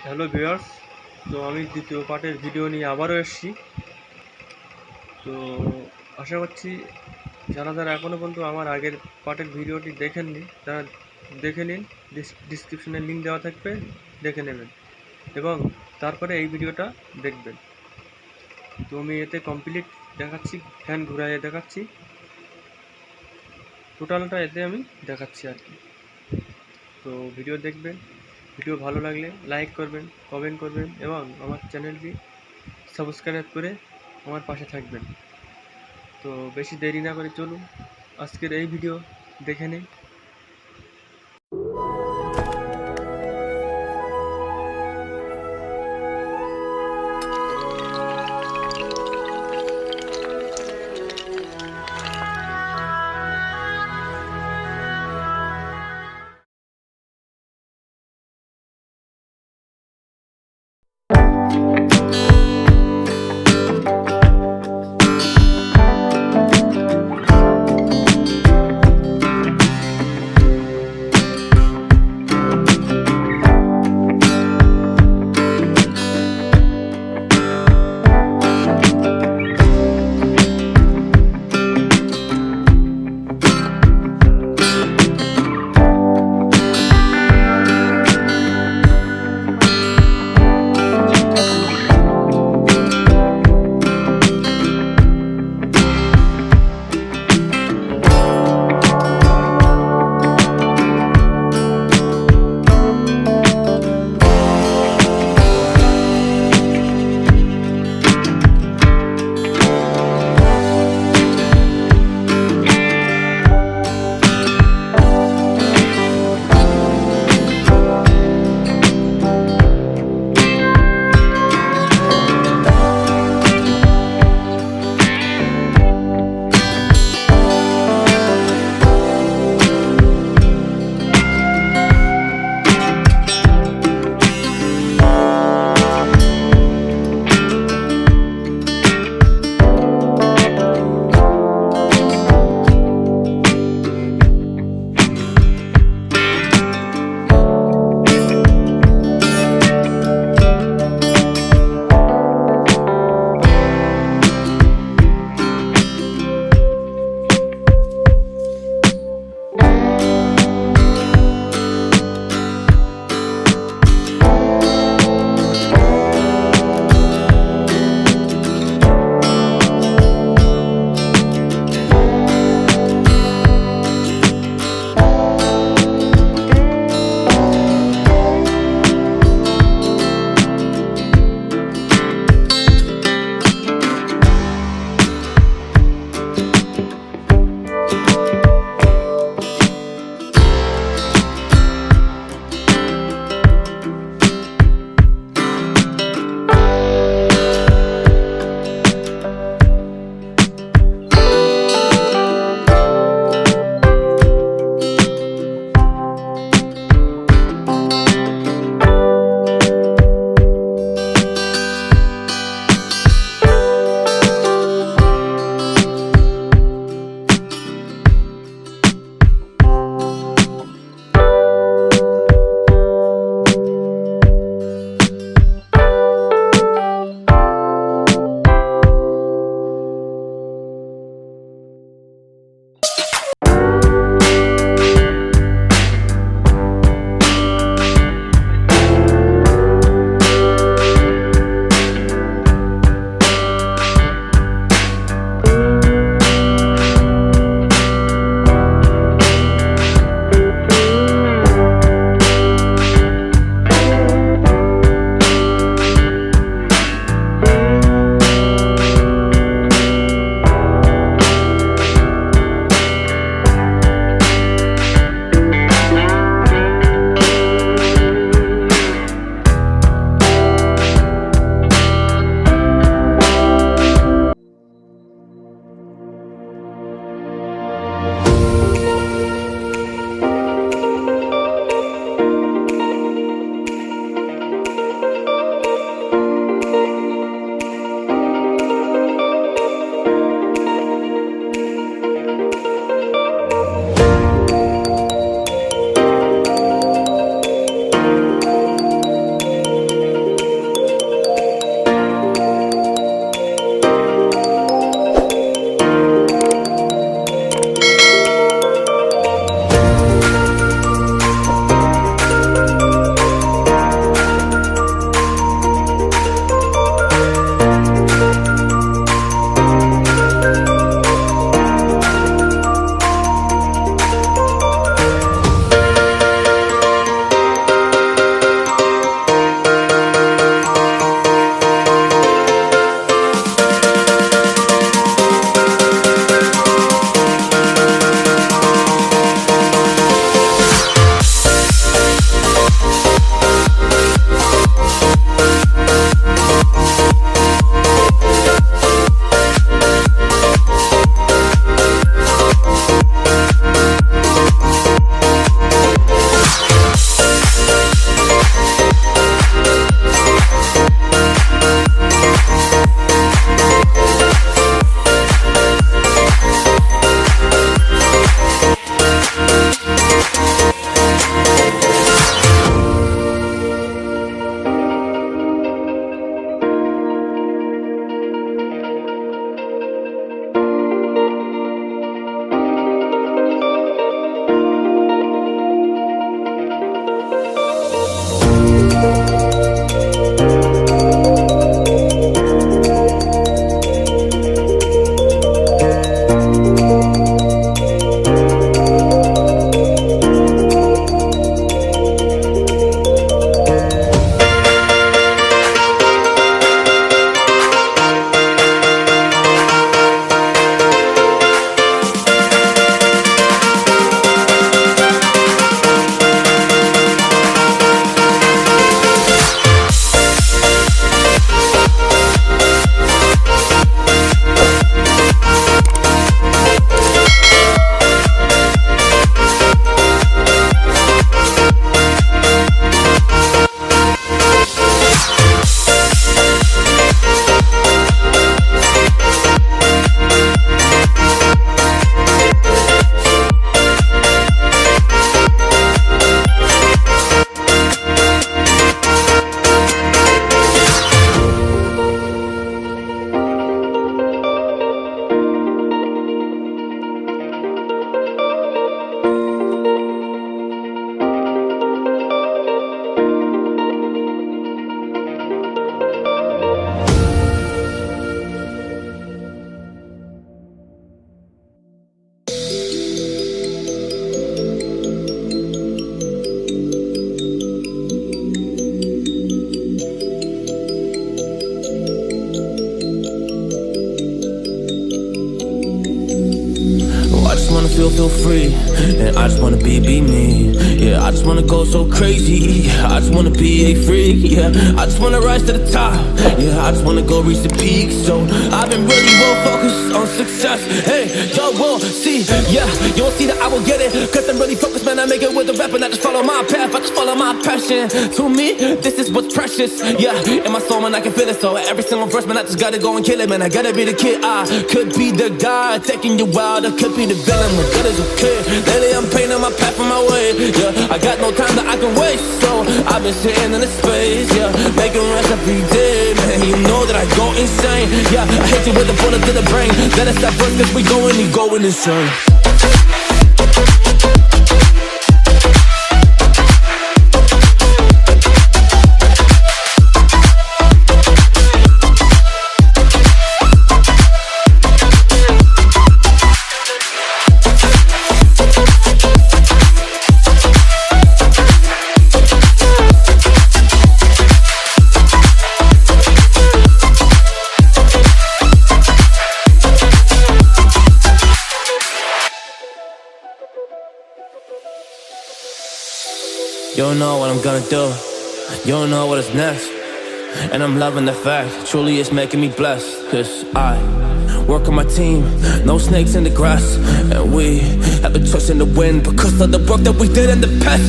Hello viewers, তো আমি দ্বিতীয় পার্টের ভিডিও নিয়ে আবারও এসেছি। তো আশা করছি যারা যারা এখনও পর্যন্ত আমার আগের পার্টের ভিডিওটি দেখেননি তারা দেখে নিন। ডিসক্রিপশনে লিঙ্ক দেওয়া থাকবে, দেখে নেবেন এবং তারপরে এই ভিডিওটা দেখবেন। তো আমি এতে কমপ্লিট দেখাচ্ছি, ফ্যান ঘুরাইয়ে দেখাচ্ছি, টোটালটা এতে আমি দেখাচ্ছি আর কি। তো ভিডিও দেখবেন, ভিডিও ভালো লাগলে লাইক করবেন, কমেন্ট করবেন এবং আমার চ্যানেলটি সাবস্ক্রাইব করে আমার পাশে থাকবেন। তো বেশি দেরি না করে চলুন আজকের এই ভিডিও দেখে নিই। free, and I just wanna be me. Yeah, I just wanna go so crazy. Yeah, I just wanna be a freak. Yeah, I just wanna rise to the top. Yeah, I just wanna go reach the peak. So I've been really well focused on success. Hey, y'all will see. Yeah, you won't see that I will get it, cause I'm really focused, man. I make it with the rap and I just follow my path. I just follow my passion. To me, this is what's precious. Yeah, in my soul, man, I can feel it. So every single verse, man, I just gotta go and kill it, man. I gotta be the kid. I could be the guy taking you wild. I could be the villain, but that is okay. Lately I'm painting my path on my way. Yeah, I got no time that I can waste. So I've been sitting in the space. Yeah, making rest every day, man. You know that I go insane. Yeah, I hit you with a bullet to the brain. Let us stop first, cause we going insane. You don't know what I'm gonna do. You don't know what is next. And I'm loving the fact, truly it's making me blessed. Cause I work on my team, no snakes in the grass. And we have a choice in the wind because of the work that we did in the past.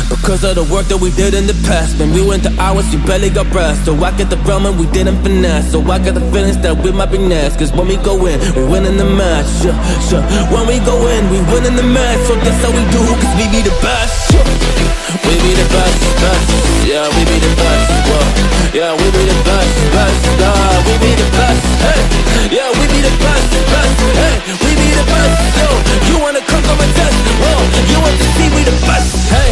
Because of the work that we did in the past. Man, we went to hours, you barely got rest. So I get the realm and we didn't finesse. So I got the feelings that we might be next. Cause when we go in, we win in the match. When we go in, we win in the match. So that's how we do, cause we be the best. We be the best, best. Yeah, we be the best. Whoa. Yeah, we be the best, best. We be the best. Hey, yeah, we be the best, best. Hey, we be the best. Yo, you wanna come on and test? Whoa, you want to see we the best? Hey,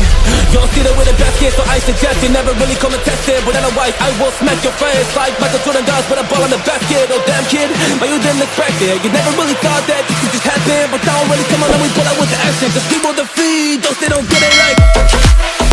you don't see that we're the best kid, so I suggest you never really come and test it. But otherwise, I will smack your face like Michael Jordan does with a ball in the basket. Oh damn kid, but you didn't expect it. You never really thought that this could just happen. But now I'm really come on and we pull out with the action. Cause people defeat those they don't get it right.